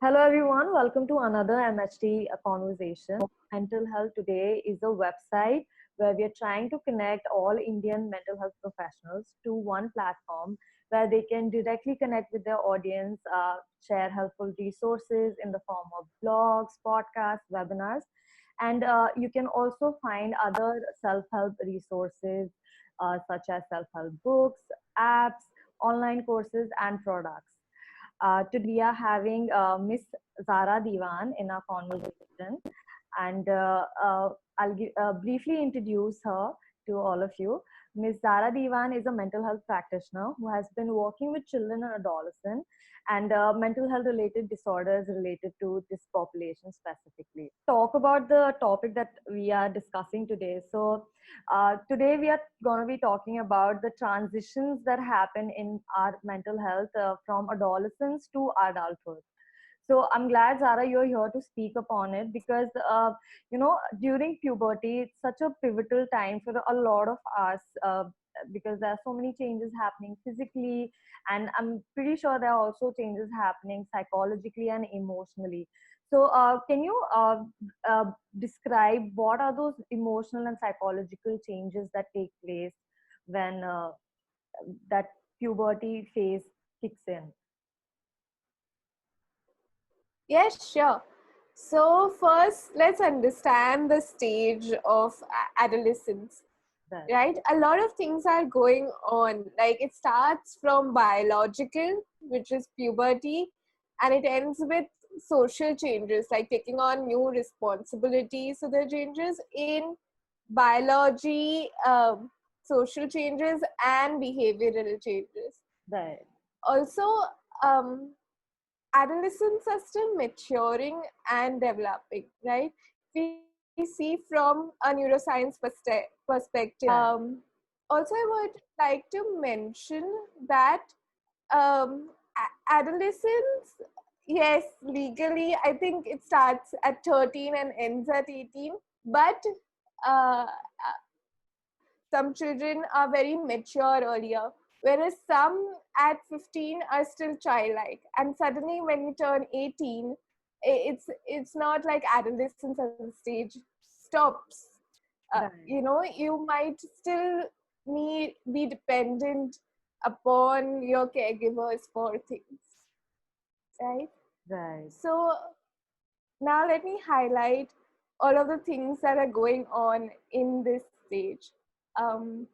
Hello, everyone. Welcome to another MHT conversation. Mental Health Today is a website where we are trying to connect all Indian mental health professionals to one platform where they can directly connect with their audience, share helpful resources in the form of blogs, podcasts, webinars, and you can also find other self help resources such as self help books, apps, online courses, and products. Today we are having Ms. Zahra Diwan in our conversation, and I'll briefly introduce her to all of you. Ms. Zahra Diwan is a mental health practitioner who has been working with children and adolescents and mental health related disorders related to this population specifically. Talk about the topic that we are discussing today. Today we are going to be talking about the transitions that happen in our mental health from adolescence to adulthood. So I'm glad, Zara, you're here to speak upon it because, during puberty, it's such a pivotal time for a lot of us because there are so many changes happening physically, and I'm pretty sure there are also changes happening psychologically and emotionally. So, can you uh, describe what are those emotional and psychological changes that take place when that puberty phase kicks in? Yes, sure. So first, let's understand the stage of adolescence, Right. right? A lot of things are going on. Like it starts from biological, which is puberty, and it ends with social changes, like taking on new responsibilities. So there are changes in biology, social changes, and behavioral changes. Right. Also, um, adolescents are still maturing and developing, right? We see from a neuroscience perspective. Also, I would like to mention that adolescence, yes, legally, I think it starts at 13 and ends at 18, but uh, some children are very mature earlier, whereas some at 15 are still childlike. And suddenly, when you turn 18, it's not like adolescence as a stage stops. Right. You might still need be dependent upon your caregivers for things, right? Right. So now let me highlight all of the things that are going on in this stage. Um,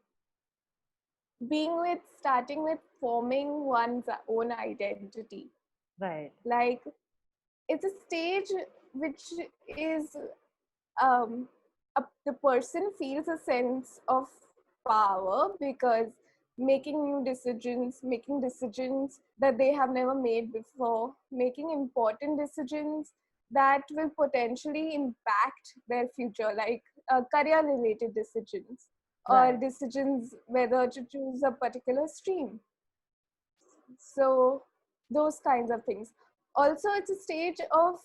being with starting with forming one's own identity, Right. like it's a stage which is the person feels a sense of power because making decisions that they have never made before, making important decisions that will potentially impact their future, like career related decisions or Right. decisions whether to choose a particular stream. So those kinds of things. Also, it's a stage of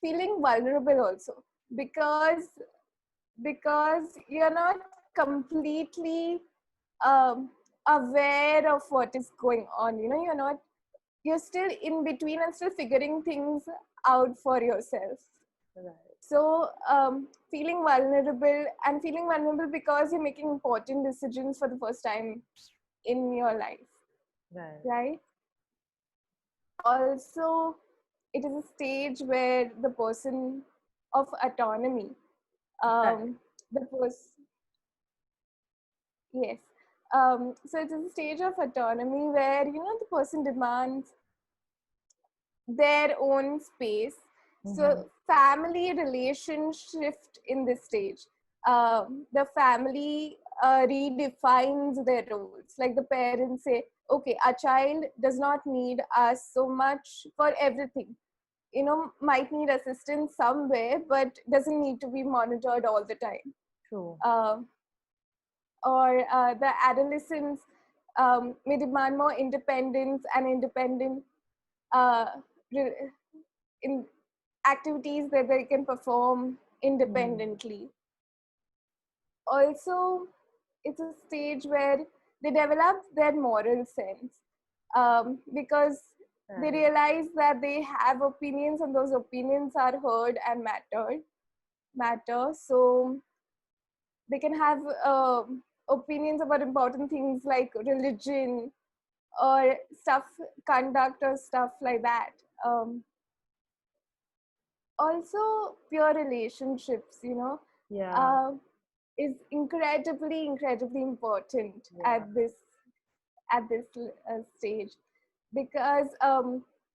feeling vulnerable also, because you're not completely um, aware of what is going on. You're still in between and still figuring things out for yourself. Right. So feeling vulnerable because you're making important decisions for the first time in your life, Right. right? Also, it is a stage where the person of autonomy, Right. um, the person, yes. So it is a stage of autonomy where the person demands their own space. Mm-hmm. So family relations shift in this stage. The family redefines their roles. Like the parents say, okay, our child does not need us so much for everything. Might need assistance somewhere, but doesn't need to be monitored all the time. True. Uh, or the adolescents may demand more independence and independent uh, in activities that they can perform Mm. independently. Also, it's a stage where they develop their moral sense, because They Right. realize that they have opinions and those opinions are heard and matter. So they can have opinions about important things like religion or stuff, conduct or stuff like that. Um, Also, pure relationships, Yeah. uh, is incredibly important Yeah. at this stage, because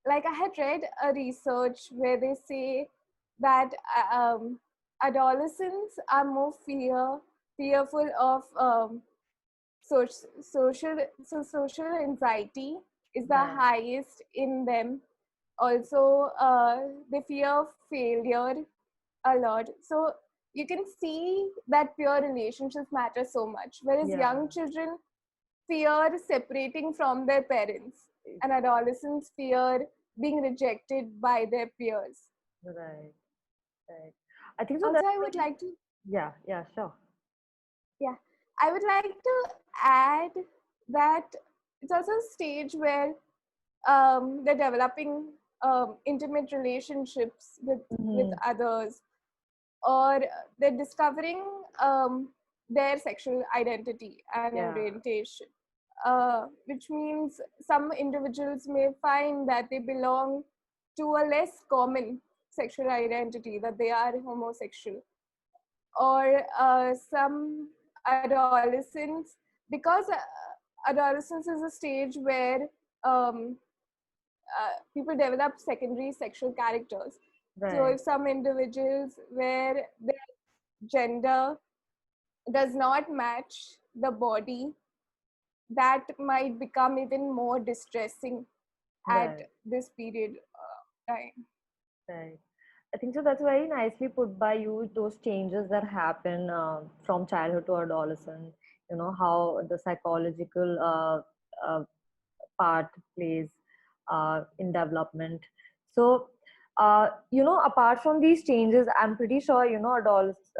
like I had read a research where they say that adolescents are more fearful of social anxiety is the Right. highest in them. Also, they fear failure a lot. So you can see that pure relationships matter so much, whereas Yeah. young children fear separating from their parents, and adolescents fear being rejected by their peers. Right. Right. I think so. Also, That's I would like to, yeah. Yeah. Sure. yeah, I would like to add that it's also a stage where they're developing intimate relationships with Hmm. others, or they're discovering their sexual identity and Yeah. orientation, which means some individuals may find that they belong to a less common sexual identity, that they are homosexual, or some adolescents, because adolescence is a stage where people develop secondary sexual characters. So Right. if some individuals where their gender does not match the body, that might become even more distressing at Right. this period time. Right. I think so. That's very nicely put by you. Those changes that happen from childhood to adolescence. You know how the psychological uh, part plays in development. So, apart from these changes, I'm pretty sure adults,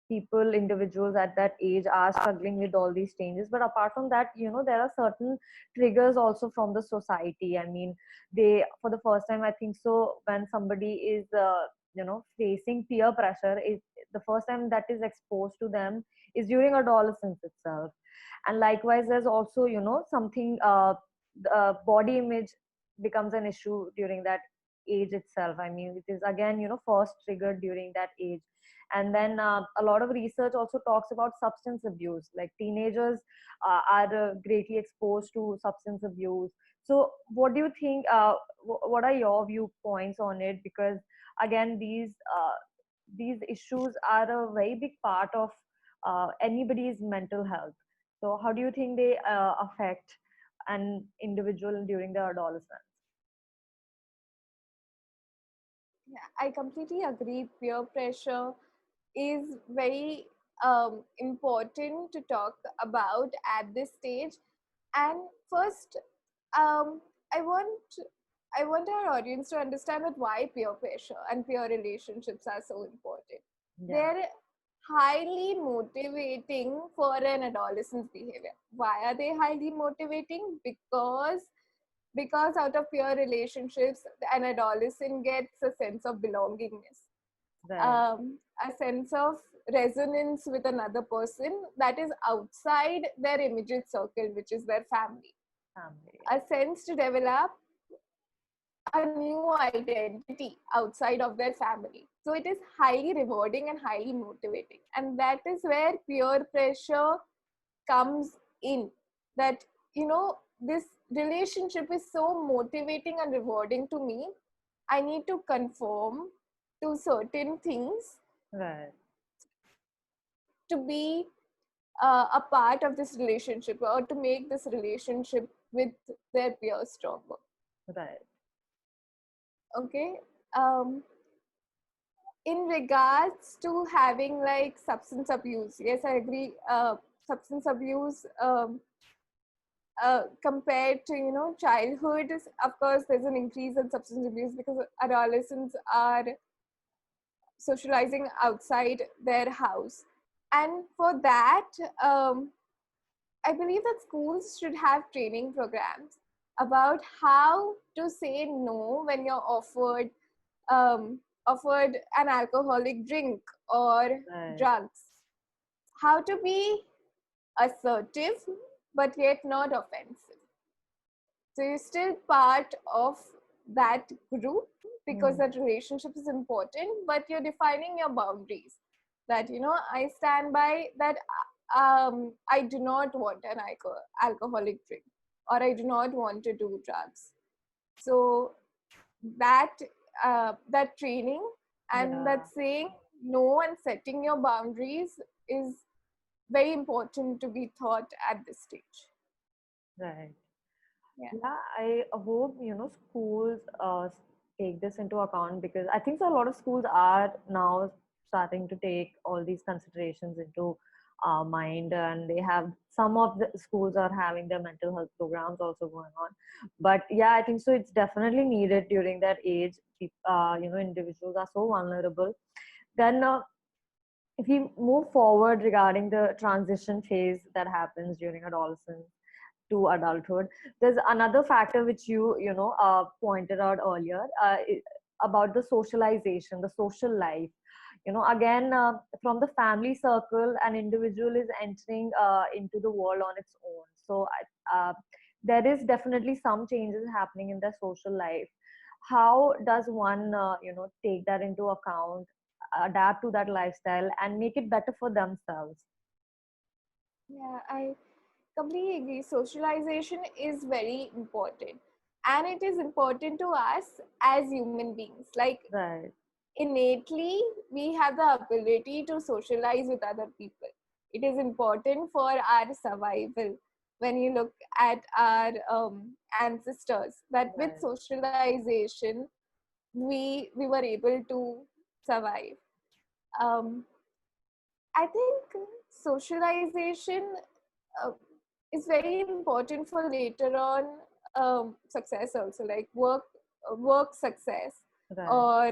people, individuals at that age are struggling with all these changes. But apart from that, there are certain triggers also from the society. I mean, they for the first time, I think so, when somebody is facing peer pressure, is the first time that is exposed to them is during adolescence itself. And likewise, there's also something, body image becomes an issue during that age itself. I mean, it is again first triggered during that age. And then a lot of research also talks about substance abuse, like teenagers are greatly exposed to substance abuse. So what do you think, what are your viewpoints on it? Because again, these issues are a very big part of anybody's mental health. So how do you think they affect an individual during their adolescence? Yeah, I completely agree. Peer pressure is very important to talk about at this stage. And first, um, I want I want our audience to understand that why peer pressure and peer relationships are so important. Yeah. They're highly motivating for an adolescent's behavior. Why are they highly motivating? Because out of peer relationships, an adolescent gets a sense of belongingness, Right. a sense of resonance with another person that is outside their immediate circle, which is their family, Family. a sense to develop a new identity outside of their family. So it is highly rewarding and highly motivating. And that is where peer pressure comes in. That, this relationship is so motivating and rewarding to me. I need to conform to certain things Right. to be a part of this relationship, or to make this relationship with their peers stronger. Right. Okay. Um, in regards to having like substance abuse, yes, I agree. Substance abuse, compared to childhood, of course there's an increase in substance abuse because adolescents are socializing outside their house. And for that, um, I believe that schools should have training programs about how to say no when you're um, offered an alcoholic drink or Right. drugs. How to be assertive but yet not offensive. So you're still part of that group because Hmm. that relationship is important, but you're defining your boundaries. That, I stand by that. I do not want an alcoholic drink, or I do not want to do drugs. So that that training and Yeah. that saying no and setting your boundaries is very important to be taught at this stage. Right. Yeah. Yeah, I hope, schools take this into account, because I think so a lot of schools are now starting to take all these considerations into mind, and they have, some of the schools are having their mental health programs also going on. But yeah, I think so it's definitely needed during that age. Individuals are so vulnerable. Then if we move forward regarding the transition phase that happens during adolescence to adulthood, there's another factor which you pointed out earlier, about the socialization, the social life. Again, from the family circle, an individual is entering into the world on its own. So there is definitely some changes happening in their social life. How does one take that into account, adapt to that lifestyle, and make it better for themselves? Yeah, I completely agree. Socialization is very important. And it is important to us as human beings. Like, Right. innately, we have the ability to socialize with other people. It is important for our survival. When you look at our ancestors, that with Right. socialization, we were able to survive. Um, I think socialization uh, is very important for later on success also, like work success, Right. or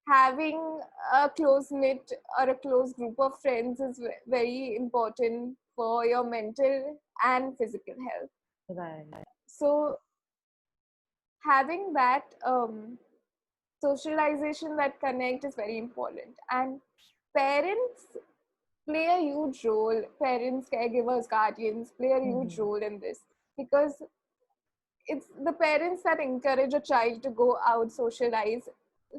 having a close knit or a close group of friends is very important for your mental and physical health. Right. So having that socialization, that connect, is very important. And parents play a huge role. Parents, caregivers, guardians play a huge Hmm. role in this, because it's the parents that encourage a child to go out, socialize,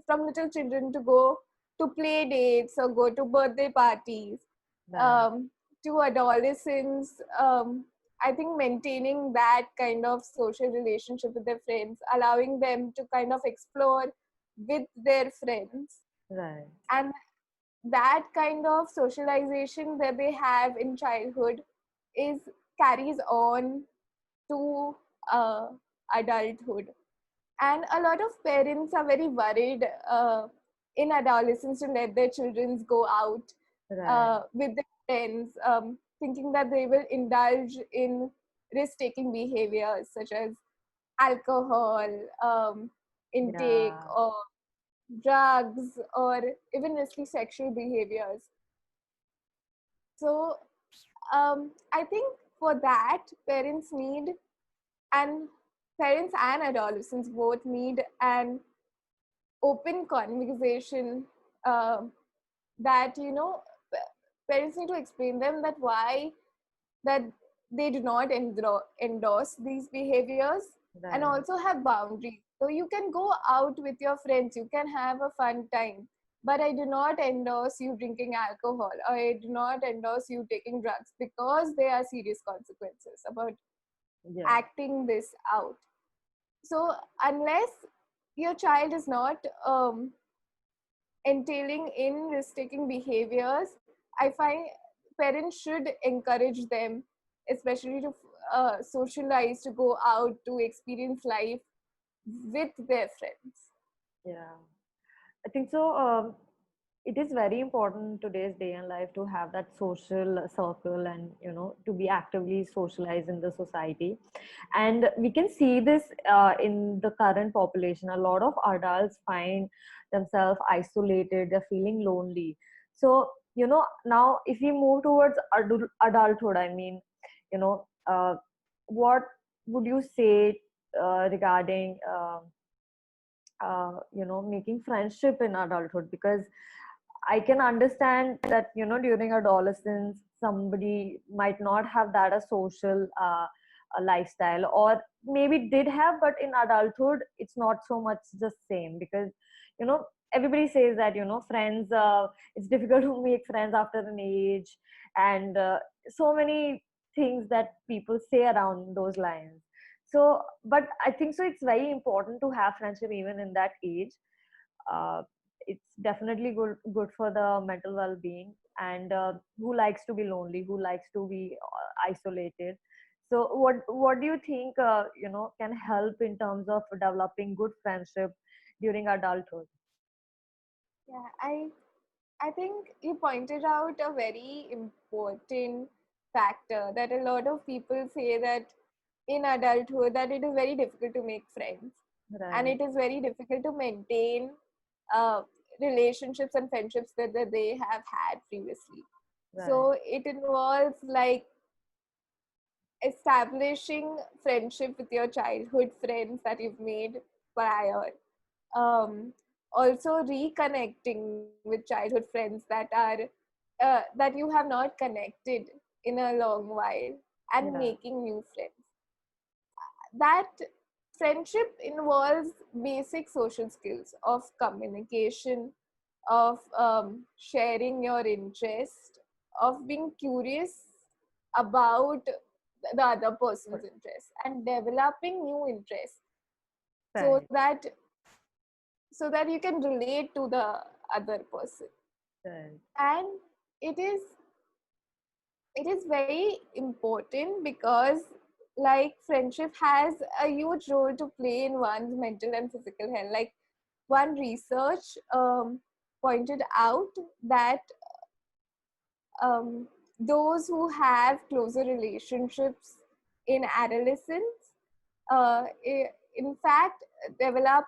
from little children to go to play dates or go to birthday parties, Right. um, to adolescents. I think maintaining that kind of social relationship with their friends, allowing them to kind of explore with their friends, Right. and that kind of socialization that they have in childhood is carries on to uh, adulthood. And a lot of parents are very worried in adolescence to let their children go out Right. with their friends, thinking that they will indulge in risk-taking behaviors such as alcohol intake, Yeah. or drugs, or even risky sexual behaviors. So I think for that, and parents and adolescents both need an open conversation, uh, that parents need to explain them that why that they do not endorse these behaviors, and Right. also have boundaries. So you can go out with your friends, you can have a fun time, but I do not endorse you drinking alcohol, or I do not endorse you taking drugs, because there are serious consequences about Yeah. acting this out. So unless your child is not entailing in risk-taking behaviors, I find parents should encourage them, especially to socialize, to go out, to experience life with their friends. Yeah. I think so. It is very important in today's day and life to have that social circle, and to be actively socialized in the society. And we can see this in the current population. A lot of adults find themselves isolated. They're feeling lonely. So now if we move towards adulthood, I mean, you know, what would you say regarding making friendship in adulthood? Because I can understand that, during adolescence, somebody might not have that a social a lifestyle, or maybe did have, but in adulthood, it's not so much the same because, you know, everybody says that, friends, it's difficult to make friends after an age, and so many things that people say around those lines. So, but I think so, it's very important to have friendship even in that age. uh, it's definitely good for the mental well-being, and who likes to be lonely, who likes to be isolated. So what do you think can help in terms of developing good friendship during adulthood? Yeah, I think you pointed out a very important factor that a lot of people say that in adulthood that it is very difficult to make friends and Right. it is very difficult to maintain uh, relationships and friendships that they have had previously. Right. So it involves like establishing friendship with your childhood friends that you've made prior, um, also reconnecting with childhood friends that you have not connected in a long while, and Yeah. making new friends. That friendship involves basic social skills of communication, of sharing your interest, of being curious about the other person's interest, and developing new interests so Right. that you can relate to the other person. Right. And it is very important because like friendship has a huge role to play in one's mental and physical health. Like one research pointed out that those who have closer relationships in adolescence in fact develop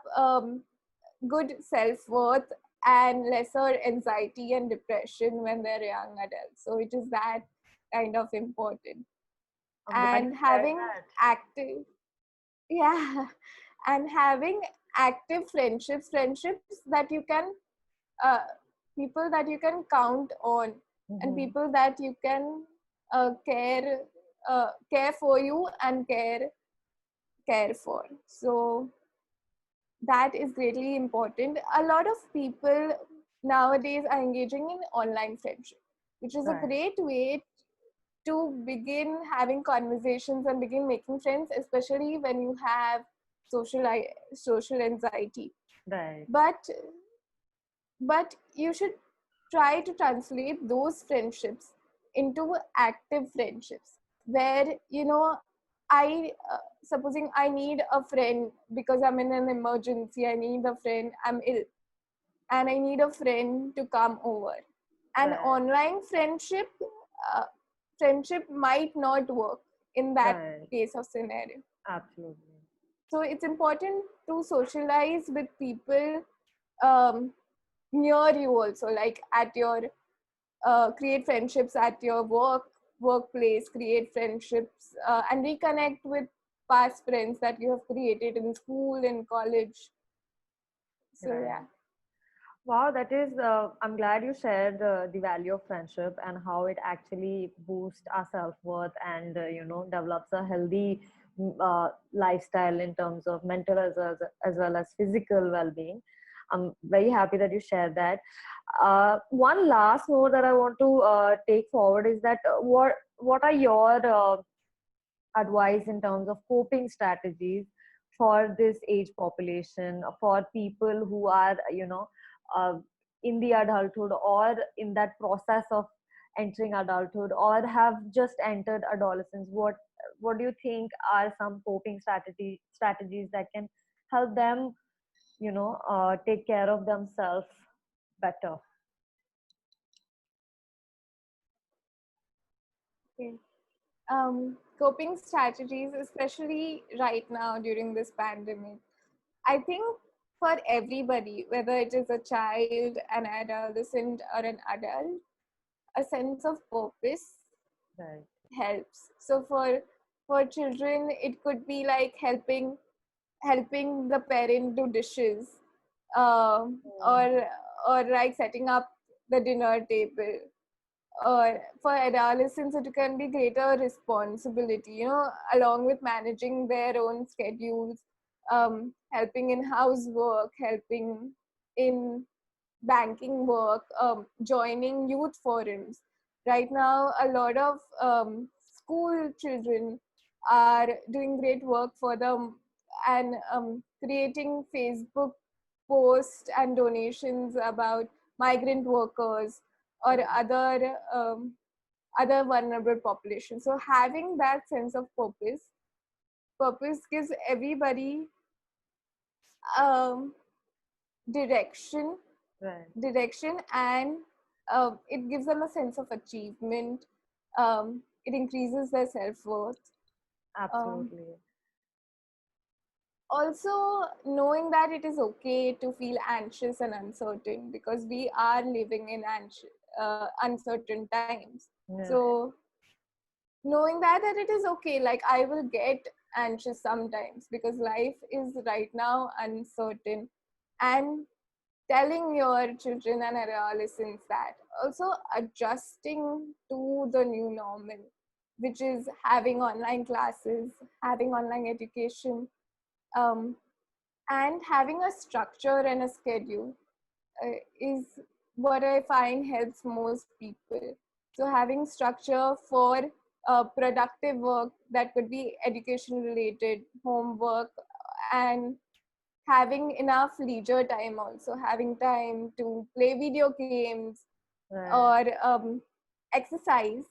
good self-worth and lesser anxiety and depression when they're young adults. So it is that kind of important. I'm glad you And shared having that. active, yeah, and having active friendships that you can, uh, people that you can count on, and Mm-hmm. people that you can care for you and care for. So that is greatly important. A lot of people nowadays are engaging in online friendship, which is a Right. great way to begin having conversations and begin making friends, especially when you have social social anxiety. Right. But you should try to translate those friendships into active friendships where supposing I need a friend because I'm in an emergency, I need a friend, I'm ill, and I need a friend to come over. An Right. online uh, friendship might not work in that Right. case of scenario. Absolutely. So it's important to socialize with people um, near you also, like at your create friendships at your workplace, create friendships and reconnect with past friends that you have created in school and college. So Right. yeah. Wow, that is, I'm glad you shared the value of friendship and how it actually boosts our self worth and, develops a healthy lifestyle in terms of mental as well as physical well being. I'm very happy that you shared that. One last note that I want to take forward is that what are your advice in terms of coping strategies for this age population, for people who are uh, in the adulthood or in that process of entering adulthood or have just entered adolescence? What do you think are some coping strategies that can help them take care of themselves better? Okay. Coping strategies, especially right now during this pandemic, I think for everybody, whether it is a child, an adolescent, or an adult, a sense of purpose Right. helps. So for For children, it could be like helping the parent do dishes, Mm, or like setting up the dinner table. Or for adolescents, it can be greater responsibility, along with managing their own schedules, helping in housework, helping in banking work, joining youth forums. Right now, a lot of school children are doing great work for them, and creating Facebook posts and donations about migrant workers or other vulnerable populations. So having that sense of purpose gives everybody um, direction right. direction, and it gives them a sense of achievement. It increases their self-worth. um, Absolutely. Also, knowing that it is okay to feel anxious and uncertain, because we are living in uncertain times. Yeah, So knowing that it is okay, like I will get anxious sometimes because life is right now uncertain. And telling your children and adolescents that, also adjusting to the new normal, which is having online classes, having online education, um, and having a structure and a schedule is what I find helps most people. So having structure for productive work, that could be education related, homework, and having enough leisure time, also having time to play video games right, or exercise.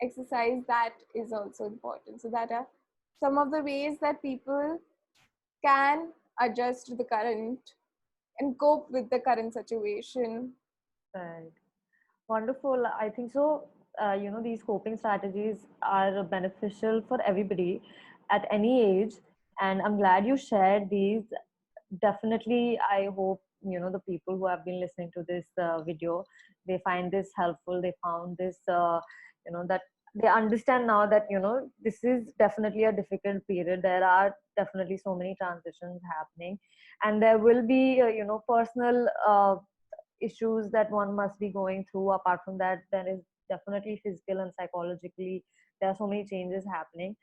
Exercise, that is also important. So that are some of the ways that people can adjust to the current and cope with the current situation. right. Wonderful. I think so. These coping strategies are beneficial for everybody at any age. And I'm glad you shared these. Definitely, I hope, the people who have been listening to this video, they find this helpful. They found this, that they understand now that, this is definitely a difficult period. There are definitely so many transitions happening. And there will be, personal issues that one must be going through. Apart from that, there is definitely physical and psychologically, there are so many changes happening.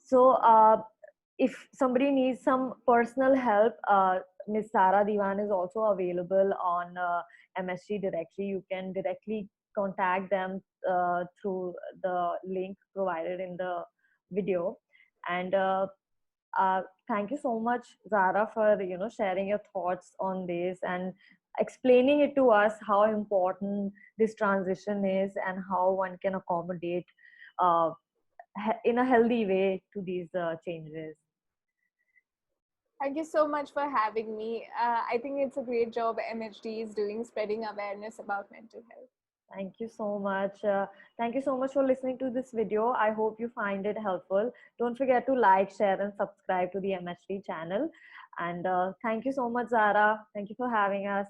So if somebody needs some personal help, Ms. Zahra Diwan is also available on MHT directly. You can directly contact them through the link provided in the video. And uh, thank you so much, Zara, for sharing your thoughts on this and explaining it to us how important this transition is and how one can accommodate uh, in a healthy way to these changes. Thank you so much for having me. I think it's a great job MHT is doing, spreading awareness about mental health. Thank you so much. Thank you so much for listening to this video. I hope you find it helpful. Don't forget to like, share, and subscribe to the MHT channel. And thank you so much, Zara. Thank you for having us.